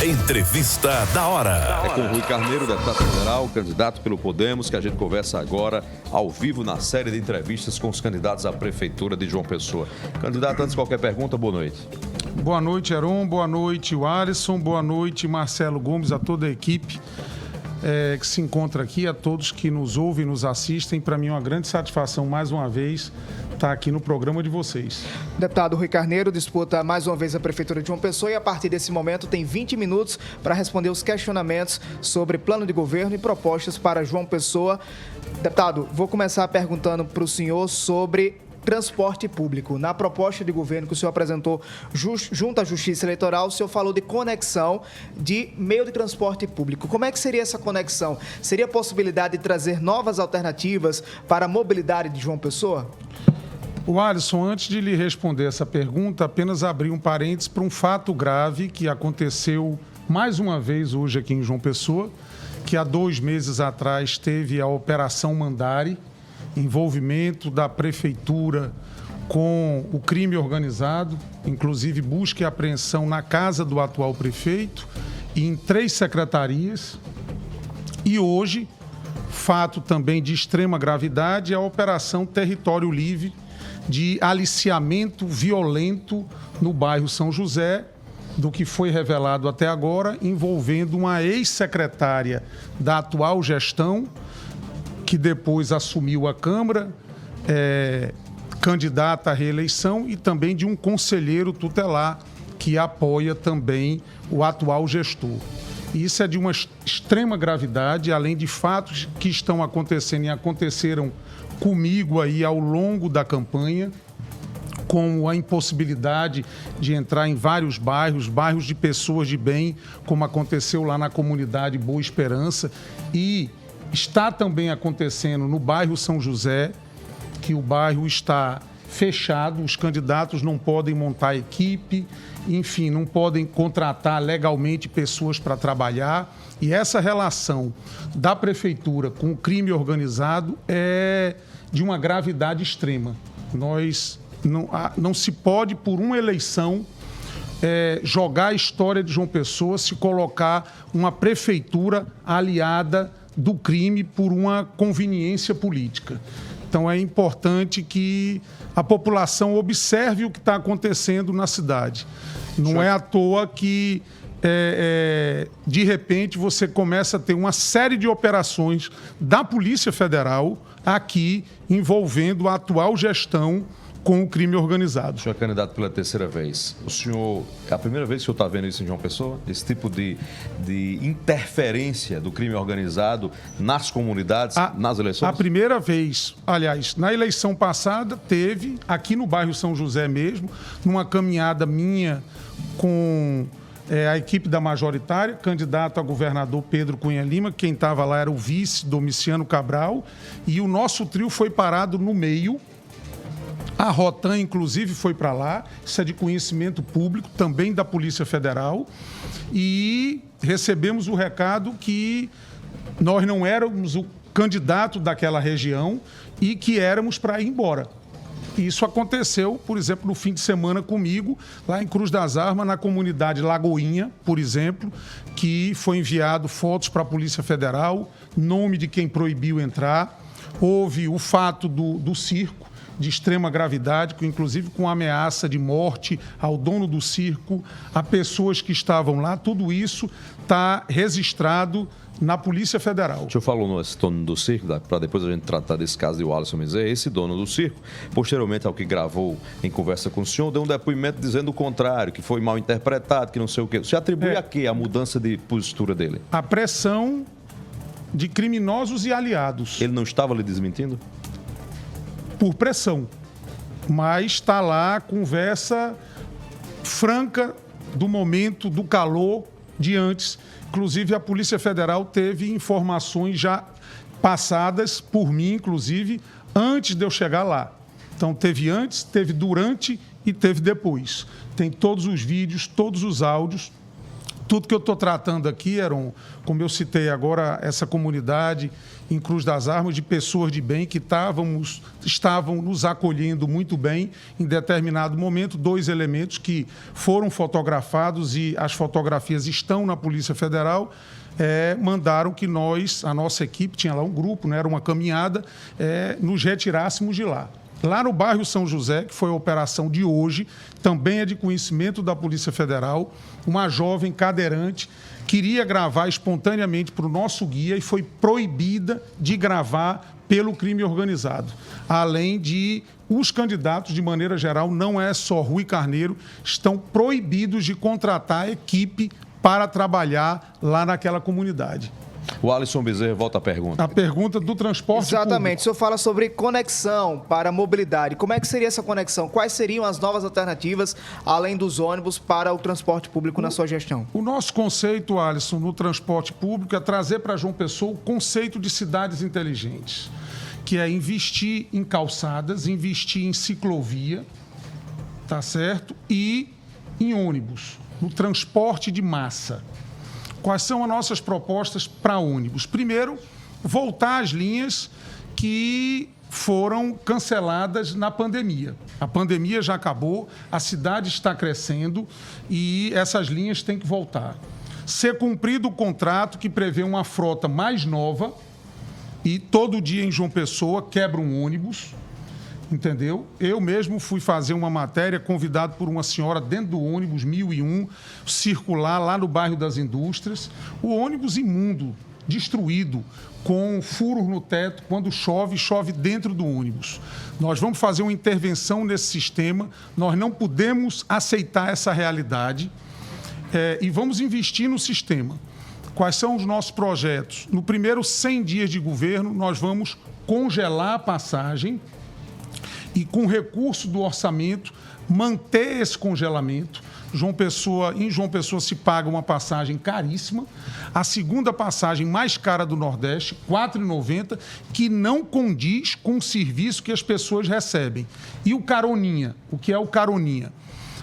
Entrevista da hora. É com Rui Carneiro, deputado federal, candidato pelo Podemos, que a gente conversa agora ao vivo na série de entrevistas com os candidatos à Prefeitura de João Pessoa. Candidato, antes de qualquer pergunta, boa noite. Boa noite, Heron. Boa noite, Alisson. Boa noite, Marcelo Gomes, a toda a equipe que se encontra aqui, a todos que nos ouvem e nos assistem. Para mim é uma grande satisfação, mais uma vez, estar aqui no programa de vocês. Deputado Rui Carneiro disputa mais uma vez a Prefeitura de João Pessoa e a partir desse momento tem 20 minutos para responder os questionamentos sobre plano de governo e propostas para João Pessoa. Deputado, vou começar perguntando para o senhor sobre transporte público. Na proposta de governo que o senhor apresentou junto à Justiça Eleitoral, o senhor falou de conexão de meio de transporte público. Como é que seria essa conexão? Seria a possibilidade de trazer novas alternativas para a mobilidade de João Pessoa? O Alisson, antes de lhe responder essa pergunta, apenas abrir um parênteses para um fato grave que aconteceu mais uma vez hoje aqui em João Pessoa, que há 2 meses atrás teve a Operação Mandari, envolvimento da Prefeitura com o crime organizado, inclusive busca e apreensão na casa do atual prefeito e em 3 secretarias. E hoje, fato também de extrema gravidade, é a Operação Território Livre, de aliciamento violento no bairro São José, do que foi revelado até agora, envolvendo uma ex-secretária da atual gestão, que depois assumiu a Câmara, candidata à reeleição, e também de um conselheiro tutelar que apoia também o atual gestor. Isso é de uma extrema gravidade, além de fatos que estão acontecendo e aconteceram comigo aí ao longo da campanha, como a impossibilidade de entrar em vários bairros de pessoas de bem, como aconteceu lá na comunidade Boa Esperança, e está também acontecendo no bairro São José, que o bairro está fechado, os candidatos não podem montar equipe, enfim, não podem contratar legalmente pessoas para trabalhar. E essa relação da Prefeitura com o crime organizado é de uma gravidade extrema. Não se pode, por uma eleição, jogar a história de João Pessoa, se colocar uma prefeitura aliada do crime por uma conveniência política. Então, é importante que a população observe o que está acontecendo na cidade. Não é à toa que, de repente, você começa a ter uma série de operações da Polícia Federal aqui envolvendo a atual gestão com o crime organizado. O senhor é candidato pela 3ª vez. O senhor, é a primeira vez que o senhor está vendo isso em João Pessoa? Esse tipo de interferência do crime organizado nas comunidades, nas eleições? A primeira vez, aliás, na eleição passada, teve, aqui no bairro São José mesmo, numa caminhada minha com a equipe da majoritária, candidato a governador Pedro Cunha Lima, quem estava lá era o vice Domiciano Cabral, e o nosso trio foi parado no meio. A Rotan, inclusive, foi para lá, isso é de conhecimento público, também da Polícia Federal, e recebemos o recado que nós não éramos o candidato daquela região e que éramos para ir embora. Isso aconteceu, por exemplo, no fim de semana comigo, lá em Cruz das Armas, na comunidade Lagoinha, por exemplo, que foi enviado fotos para a Polícia Federal, nome de quem proibiu entrar. Houve o fato do circo, de extrema gravidade, inclusive com ameaça de morte ao dono do circo, a pessoas que estavam lá. Tudo isso está registrado na Polícia Federal. O senhor falou nesse dono do circo, para depois a gente tratar desse caso de o Alisson me dizer, esse dono do circo, posteriormente ao que gravou em conversa com o senhor, deu um depoimento dizendo o contrário, que foi mal interpretado, que não sei o quê. Você atribui a quê a mudança de postura dele? A pressão de criminosos e aliados. Ele não estava lhe desmentindo? Por pressão, mas está lá a conversa franca do momento, do calor de antes. Inclusive, a Polícia Federal teve informações já passadas por mim, inclusive, antes de eu chegar lá. Então, teve antes, teve durante e teve depois. Tem todos os vídeos, todos os áudios, Tudo que eu estou tratando aqui, Heron, como eu citei agora, essa comunidade em Cruz das Armas, de pessoas de bem que estavam nos acolhendo muito bem em determinado momento, 2 elementos que foram fotografados e as fotografias estão na Polícia Federal, mandaram que a nossa equipe, tinha lá um grupo, né, era uma caminhada, nos retirássemos de lá. Lá no bairro São José, que foi a operação de hoje, também é de conhecimento da Polícia Federal, uma jovem cadeirante queria gravar espontaneamente para o nosso guia e foi proibida de gravar pelo crime organizado. Além de os candidatos, de maneira geral, não é só Rui Carneiro, estão proibidos de contratar equipe para trabalhar lá naquela comunidade. O Alisson Bezerra volta à pergunta. A pergunta do transporte Exatamente. público. O senhor fala sobre conexão para a mobilidade. Como é que seria essa conexão? Quais seriam as novas alternativas, além dos ônibus, para o transporte público na sua gestão? O nosso conceito, Alisson, no transporte público é trazer para João Pessoa o conceito de cidades inteligentes, que é investir em calçadas, investir em ciclovia, tá certo? E em ônibus, no transporte de massa. Quais são as nossas propostas para ônibus? Primeiro, voltar às linhas que foram canceladas na pandemia. A pandemia já acabou, a cidade está crescendo e essas linhas têm que voltar. Ser cumprido o contrato que prevê uma frota mais nova e todo dia em João Pessoa quebra um ônibus, entendeu? Eu mesmo fui fazer uma matéria convidado por uma senhora dentro do ônibus 1001, circular lá no bairro das Indústrias. O ônibus imundo, destruído, com furos no teto. Quando chove, chove dentro do ônibus. Nós vamos fazer uma intervenção nesse sistema. Nós não podemos aceitar essa realidade e vamos investir no sistema. Quais são os nossos projetos? No primeiro 100 dias de governo, nós vamos congelar a passagem e, com recurso do orçamento, manter esse congelamento. Em João Pessoa se paga uma passagem caríssima, a segunda passagem mais cara do Nordeste, R$ 4,90, que não condiz com o serviço que as pessoas recebem. E o caroninha, o que é o caroninha?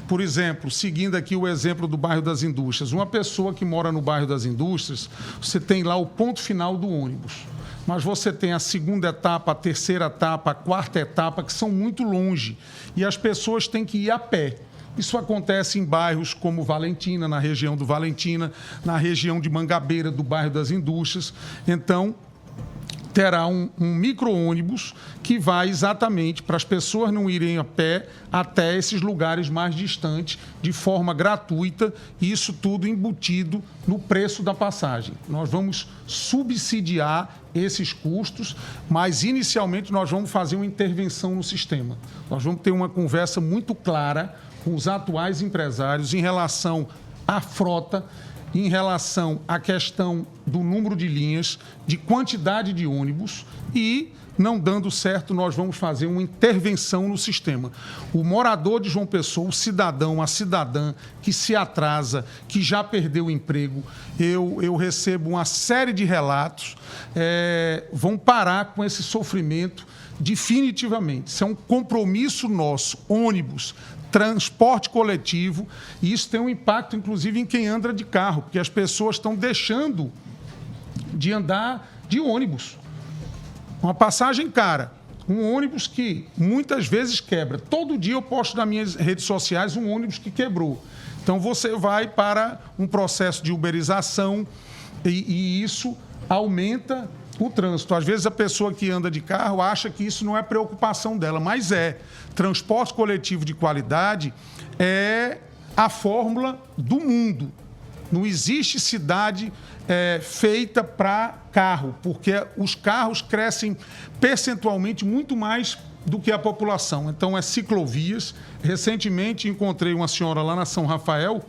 Por exemplo, seguindo aqui o exemplo do bairro das Indústrias, uma pessoa que mora no bairro das Indústrias, você tem lá o ponto final do ônibus. Mas você tem a segunda etapa, a terceira etapa, a quarta etapa, que são muito longe. E as pessoas têm que ir a pé. Isso acontece em bairros como Valentina, na região do Valentina, na região de Mangabeira, do bairro das Indústrias. Então, terá um micro-ônibus que vai exatamente para as pessoas não irem a pé até esses lugares mais distantes, de forma gratuita, e isso tudo embutido no preço da passagem. Nós vamos subsidiar esses custos, mas inicialmente nós vamos fazer uma intervenção no sistema. Nós vamos ter uma conversa muito clara com os atuais empresários em relação à frota, em relação à questão do número de linhas, de quantidade de ônibus e, não dando certo, nós vamos fazer uma intervenção no sistema. O morador de João Pessoa, o cidadão, a cidadã que se atrasa, que já perdeu o emprego, eu recebo uma série de relatos, vão parar com esse sofrimento definitivamente. Isso é um compromisso nosso, ônibus, transporte coletivo, e isso tem um impacto, inclusive, em quem anda de carro, porque as pessoas estão deixando de andar de ônibus. Uma passagem cara, um ônibus que muitas vezes quebra. Todo dia eu posto nas minhas redes sociais um ônibus que quebrou. Então, você vai para um processo de uberização e isso aumenta o trânsito. Às vezes a pessoa que anda de carro acha que isso não é preocupação dela, mas é. Transporte coletivo de qualidade é a fórmula do mundo. Não existe cidade feita para carro, porque os carros crescem percentualmente muito mais do que a população. Então, ciclovias. Recentemente encontrei uma senhora lá na São Rafael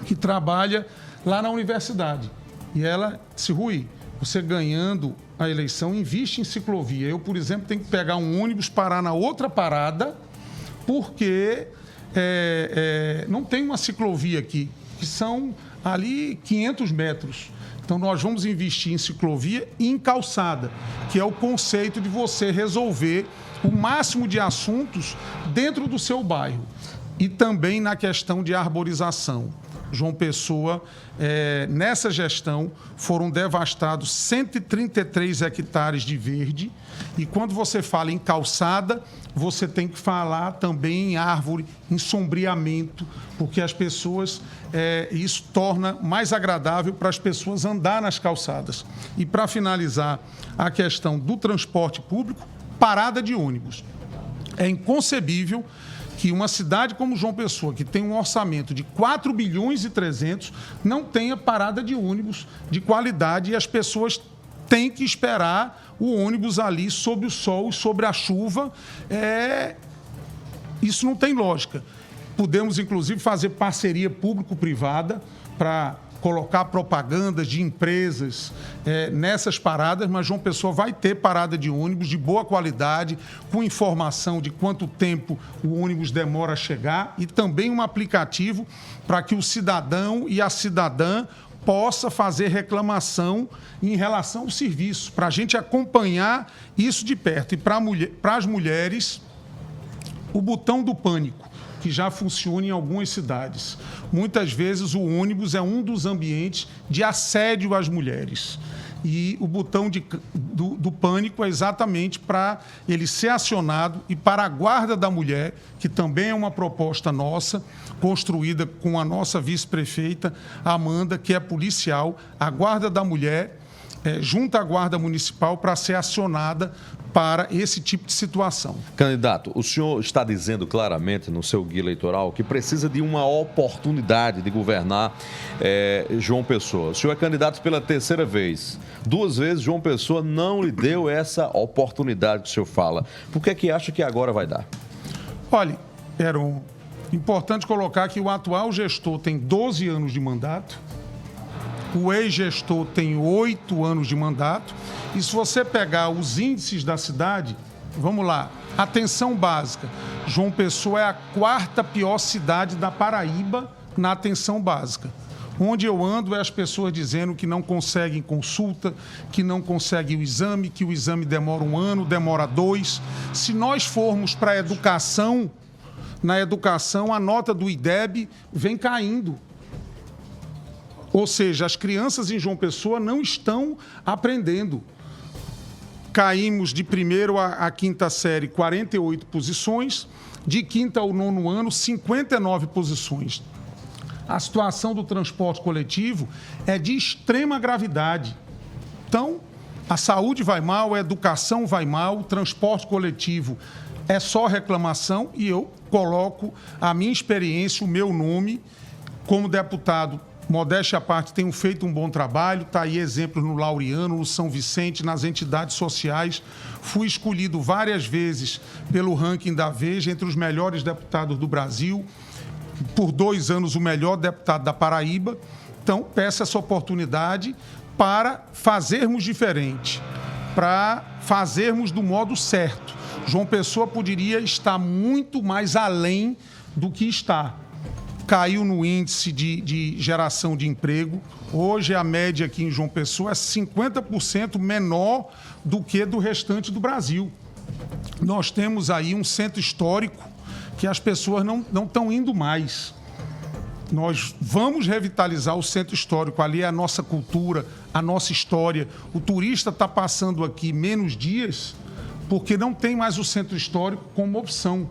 que trabalha lá na universidade. E ela disse: Rui, você ganhando a eleição, investe em ciclovia. Eu, por exemplo, tenho que pegar um ônibus, parar na outra parada, porque não tem uma ciclovia aqui, que são ali 500 metros. Então, nós vamos investir em ciclovia e em calçada, que é o conceito de você resolver o máximo de assuntos dentro do seu bairro. E também na questão de arborização. João Pessoa, nessa gestão, foram devastados 133 hectares de verde. E quando você fala em calçada, você tem que falar também em árvore, em sombreamento, porque as pessoas, isso torna mais agradável para as pessoas andar nas calçadas. E para finalizar a questão do transporte público, parada de ônibus. É inconcebível que uma cidade como João Pessoa, que tem um orçamento de 4 bilhões e 300, não tenha parada de ônibus de qualidade e as pessoas têm que esperar o ônibus ali sob o sol e sobre a chuva. Isso não tem lógica. Podemos, inclusive, fazer parceria público-privada para colocar propagandas de empresas nessas paradas, mas João Pessoa vai ter parada de ônibus de boa qualidade, com informação de quanto tempo o ônibus demora a chegar e também um aplicativo para que o cidadão e a cidadã possa fazer reclamação em relação ao serviço, para a gente acompanhar isso de perto. E para as mulheres, o botão do pânico, que já funciona em algumas cidades. Muitas vezes o ônibus é um dos ambientes de assédio às mulheres. E o botão do pânico é exatamente para ele ser acionado e para a Guarda da Mulher, que também é uma proposta nossa, construída com a nossa vice-prefeita, Amanda, que é policial, a Guarda da Mulher, junto à Guarda Municipal, para ser acionada para esse tipo de situação. Candidato, o senhor está dizendo claramente no seu guia eleitoral que precisa de uma oportunidade de governar João Pessoa. O senhor é candidato pela terceira vez. 2 vezes João Pessoa não lhe deu essa oportunidade que o senhor fala. Por que acha que agora vai dar? Olha, importante colocar que o atual gestor tem 12 anos de mandato, o ex-gestor tem 8 anos de mandato. E se você pegar os índices da cidade, vamos lá, atenção básica. João Pessoa é a 4ª pior cidade da Paraíba na atenção básica. Onde eu ando é as pessoas dizendo que não conseguem consulta, que não conseguem o exame, que o exame demora 1 ano, demora 2. Se nós formos para a educação, na educação a nota do IDEB vem caindo. Ou seja, as crianças em João Pessoa não estão aprendendo. Caímos de 1º à 5ª série 48 posições, de 5º ao 9º ano 59 posições. A situação do transporte coletivo é de extrema gravidade. Então, a saúde vai mal, a educação vai mal, o transporte coletivo é só reclamação e eu coloco a minha experiência, o meu nome, como deputado. Modéstia à parte, tenho feito um bom trabalho, está aí exemplos no Laureano, no São Vicente, nas entidades sociais. Fui escolhido várias vezes pelo ranking da Veja entre os melhores deputados do Brasil, por 2 anos o melhor deputado da Paraíba. Então, peço essa oportunidade para fazermos diferente, para fazermos do modo certo. João Pessoa poderia estar muito mais além do que está. Caiu no índice de geração de emprego. Hoje, a média aqui em João Pessoa é 50% menor do que do restante do Brasil. Nós temos aí um centro histórico que as pessoas não estão indo mais. Nós vamos revitalizar o centro histórico. Ali é a nossa cultura, a nossa história. O turista está passando aqui menos dias porque não tem mais o centro histórico como opção.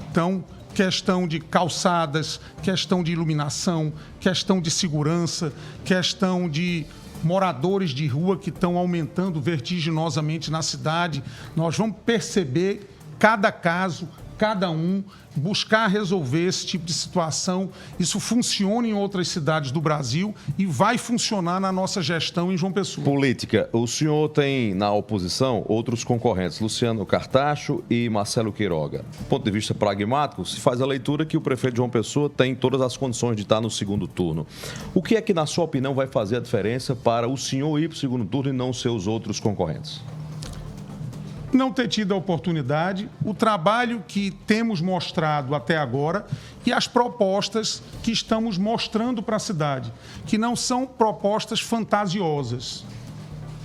Então, questão de calçadas, questão de iluminação, questão de segurança, questão de moradores de rua que estão aumentando vertiginosamente na cidade. Nós vamos perceber cada caso, cada um, buscar resolver esse tipo de situação. Isso funciona em outras cidades do Brasil e vai funcionar na nossa gestão em João Pessoa. Política. O senhor tem na oposição outros concorrentes, Luciano Cartacho e Marcelo Queiroga. Do ponto de vista pragmático, se faz a leitura que o prefeito de João Pessoa tem todas as condições de estar no segundo turno. O que é que, na sua opinião, vai fazer a diferença para o senhor ir para o segundo turno e não seus outros concorrentes? Não ter tido a oportunidade, o trabalho que temos mostrado até agora e as propostas que estamos mostrando para a cidade, que não são propostas fantasiosas,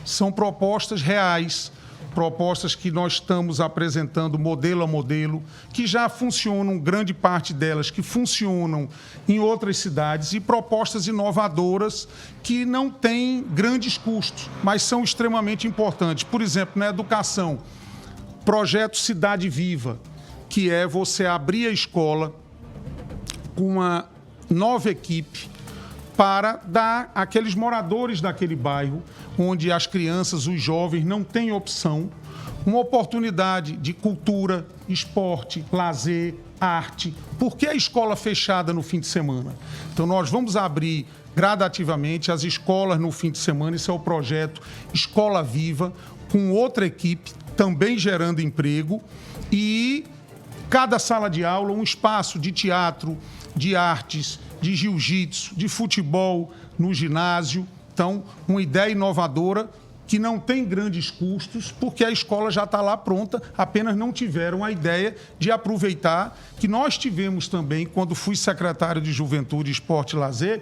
são propostas reais, propostas que nós estamos apresentando modelo a modelo, que já funcionam, grande parte delas, que funcionam em outras cidades, e propostas inovadoras que não têm grandes custos, mas são extremamente importantes. Por exemplo, na educação, projeto Cidade Viva, que é você abrir a escola com uma nova equipe para dar àqueles moradores daquele bairro, onde as crianças, os jovens não têm opção, uma oportunidade de cultura, esporte, lazer, arte. Por que a escola fechada no fim de semana? Então, nós vamos abrir gradativamente as escolas no fim de semana. Esse é o projeto Escola Viva, com outra equipe, também gerando emprego, e cada sala de aula um espaço de teatro, de artes, de jiu-jitsu, de futebol no ginásio. Então, uma ideia inovadora que não tem grandes custos, porque a escola já está lá pronta, apenas não tiveram a ideia de aproveitar, que nós tivemos também, quando fui secretário de Juventude, Esporte e Lazer,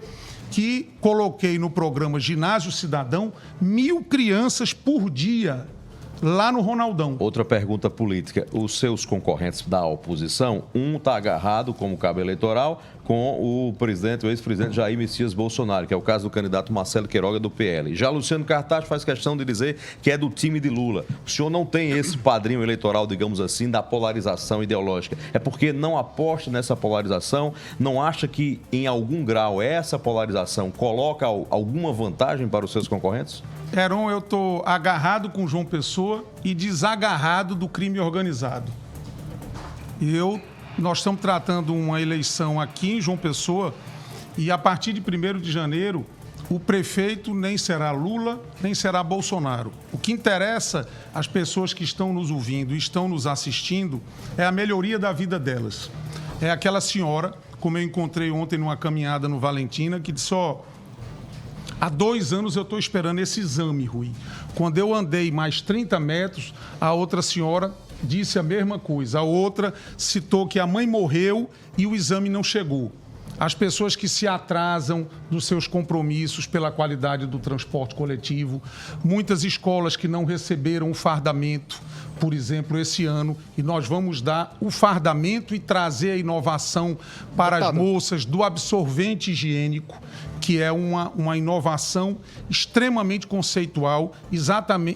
que coloquei no programa Ginásio Cidadão 1.000 crianças por dia lá no Ronaldão. Outra pergunta política. Os seus concorrentes da oposição, um está agarrado como cabo eleitoral com o presidente, o ex-presidente Jair Messias Bolsonaro, que é o caso do candidato Marcelo Queiroga, do PL. Já Luciano Cartacho faz questão de dizer que é do time de Lula. O senhor não tem esse padrinho eleitoral, digamos assim, da polarização ideológica. É porque não aposta nessa polarização? Não acha que, em algum grau, essa polarização coloca alguma vantagem para os seus concorrentes? Heron, eu estou agarrado com João Pessoa e desagarrado do crime organizado. Nós estamos tratando uma eleição aqui em João Pessoa e, a partir de 1º de janeiro, o prefeito nem será Lula, nem será Bolsonaro. O que interessa às pessoas que estão nos ouvindo e estão nos assistindo é a melhoria da vida delas. É aquela senhora, como eu encontrei ontem numa caminhada no Valentina, que disse: há 2 anos eu estou esperando esse exame, Rui. Quando eu andei mais 30 metros, a outra senhora disse a mesma coisa. A outra citou que a mãe morreu e o exame não chegou. As pessoas que se atrasam dos seus compromissos pela qualidade do transporte coletivo, muitas escolas que não receberam o fardamento, por exemplo, esse ano, e nós vamos dar o fardamento e trazer a inovação para as moças do absorvente higiênico, que é uma inovação extremamente conceitual,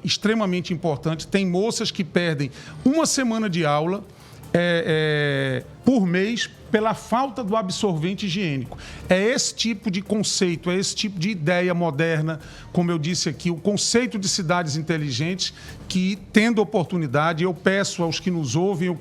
extremamente importante. Tem moças que perdem uma semana de aula por mês pela falta do absorvente higiênico. É esse tipo de conceito, é esse tipo de ideia moderna, como eu disse aqui, o conceito de cidades inteligentes, que, tendo oportunidade, eu peço aos que nos ouvem,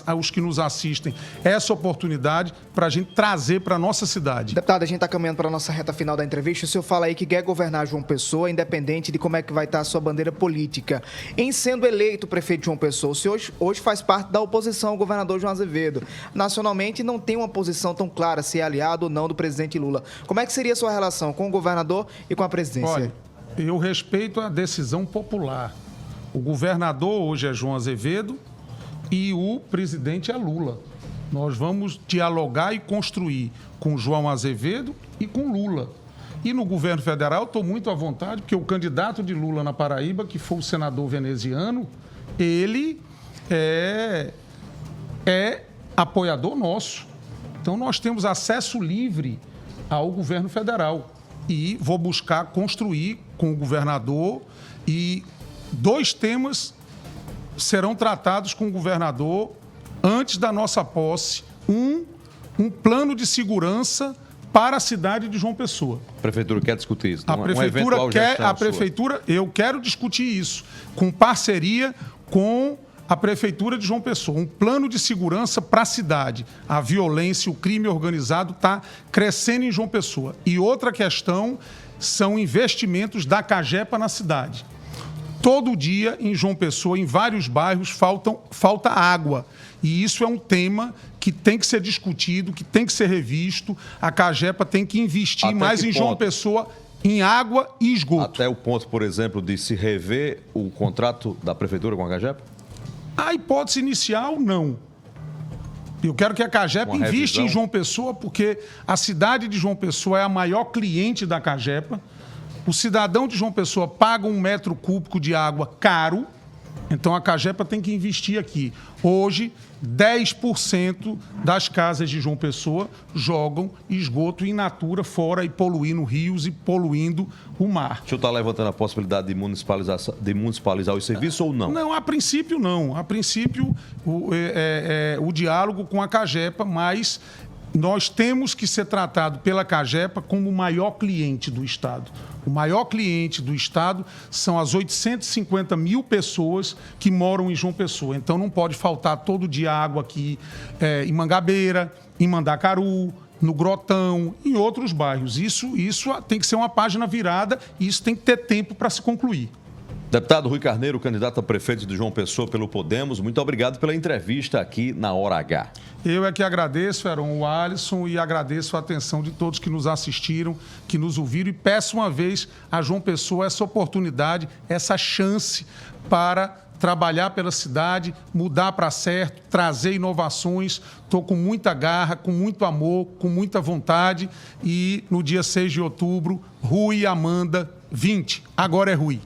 aos que nos assistem, essa oportunidade para a gente trazer para a nossa cidade. Deputado, a gente está caminhando para a nossa reta final da entrevista. O senhor fala aí que quer governar João Pessoa, independente de como é que vai estar a sua bandeira política. Em sendo eleito prefeito de João Pessoa, o senhor hoje faz parte da oposição ao governador João Azevedo. Nacionalmente, não tem uma posição tão clara se é aliado ou não do presidente Lula. Como é que seria a sua relação com o governador e com a presidência? Olha, eu respeito a decisão popular. O governador hoje é João Azevedo e o presidente é Lula. Nós vamos dialogar e construir com João Azevedo e com Lula. E no governo federal, estou muito à vontade, porque o candidato de Lula na Paraíba, que foi o senador veneziano, ele é apoiador nosso. Então, nós temos acesso livre ao governo federal. E vou buscar construir com o governador, e 2 temas serão tratados com o governador antes da nossa posse. Um plano de segurança para a cidade de João Pessoa. A prefeitura quer discutir isso? Eu quero discutir isso com parceria com a Prefeitura de João Pessoa, um plano de segurança para a cidade. A violência, o crime organizado está crescendo em João Pessoa. E outra questão são investimentos da Cagepa na cidade. Todo dia, em João Pessoa, em vários bairros, falta água. E isso é um tema que tem que ser discutido, que tem que ser revisto. A Cagepa tem que investir mais em João Pessoa, em água e esgoto. Até o ponto, por exemplo, de se rever o contrato da Prefeitura com a Cagepa? A hipótese inicial, não. Eu quero que a Cagepa invista em João Pessoa, porque a cidade de João Pessoa é a maior cliente da Cagepa. O cidadão de João Pessoa paga 1 metro cúbico de água caro, Então, a Cagepa tem que investir aqui. Hoje, 10% das casas de João Pessoa jogam esgoto in natura fora e poluindo rios e poluindo o mar. O senhor está levantando a possibilidade de municipalizar os serviços ou não? Não, a princípio não. A princípio, o diálogo com a Cagepa, mas nós temos que ser tratado pela Cagepa como o maior cliente do Estado. O maior cliente do Estado são as 850 mil pessoas que moram em João Pessoa. Então, não pode faltar todo dia água aqui em Mangabeira, em Mandacaru, no Grotão, em outros bairros. Isso tem que ser uma página virada e isso tem que ter tempo para se concluir. Deputado Rui Carneiro, candidato a prefeito de João Pessoa pelo Podemos, muito obrigado pela entrevista aqui na Hora H. Eu é que agradeço, Heron, o Alisson, e agradeço a atenção de todos que nos assistiram, que nos ouviram, e peço uma vez a João Pessoa essa oportunidade, essa chance para trabalhar pela cidade, mudar para certo, trazer inovações. Estou com muita garra, com muito amor, com muita vontade, e no dia 6 de outubro, Rui e Amanda, 20. Agora é Rui.